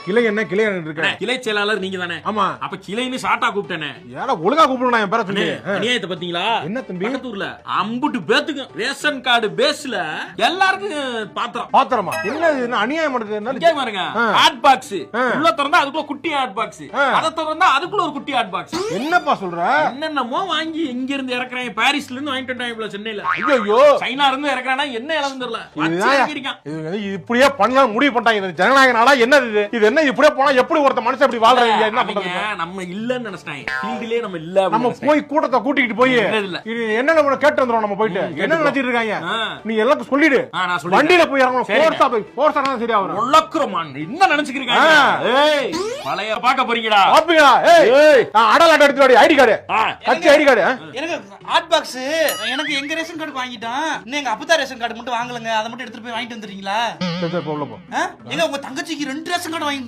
கிளை என்ன கிளை இருக்க கிளை செயலாளர் நீங்க தானே? ஆமா. அப்ப கிளைன்னு ஷார்ட்டா கூப்பிட்டேனே. ஏடா ஒழுங்கா கூப்பிடுறா என் பேரை சொல்லி. அநியாயத்தை பாத்தீங்களா? என்ன தம்பி? பக்கத்தூர்ல அம்புட்டு பேத்துக்கு ரேஷன் கார்டு பேஸ்ல எல்லாருக்கும் பாத்திரமா என்ன இது அநியாயம் இருக்கு. இங்க பாருங்க, ஹாட் பாக்ஸ் உள்ள திறந்தா அதுக்குள்ள குட்டி ஹாட் பாக்ஸ், அத திறந்தா அதுக்குள்ள ஒரு குட்டி ஹாட் பாக்ஸ். என்னப்பா சொல்ற? என்னென்னமோ வாங்கி இங்க இருந்து இறக்குறேன், பாரிஸ்ல இருந்து வாங்கிட்டு வந்தாங்க சென்னையில. ஐயோ சைனா இருந்து இறக்குறானா என்ன இளவு தெரியல. இது இப்படியே பண்ணலாம் முடிவு பண்ணிட்டாங்க. ஜனநாயக நாடா என்னது இது? இது என்ன இப்படியே போனா எப்படி ஒருத்த மனுஷன் இப்படி வாழ்றாங்க? என்ன பண்றது? நம்ம இல்லன்னு நினைச்சிட்டாங்க, ஃபீல்ட்லயே நம்ம இல்ல. நம்ம போய் கூட்டத்தை கூட்டிட்டு போய் இது என்ன நம்ம கேட்டு வந்துறோம். நம்ம போயிட்டு என்ன நினைச்சிட்டு இருக்காங்க நீ எல்லாரும் சொல்லிடு. வண்டியில போய் இறங்கணும். ஃபோர்ஸா தான் சரியா வரும். உள்ளக்குறமான் என்ன நினைச்சிருக்காங்க? ஏய் பழைய பார்க்க போறீங்கடா? பாப்பீங்களா? ஏய் அடலாட்ட எடுத்து வாடி ஐடி கார்டு. கட்சி ஐடி கார்டு. எனக்கு ஹாட் பாக்ஸ் எனக்கு எங்க ரேஷன் கார்டு வாங்கிட்டான். இன்னும் எங்க அப்பதா ரேஷன் கார்டு மட்டும் வாங்கலங்க. அதை மட்டும் எடுத்துட்டு போய் வாங்கிட்டு வந்துறீங்களா? சரி சரி போல போ. எங்க உங்க தங்கச்சிக்கு 2 ரேஷன் கார்டு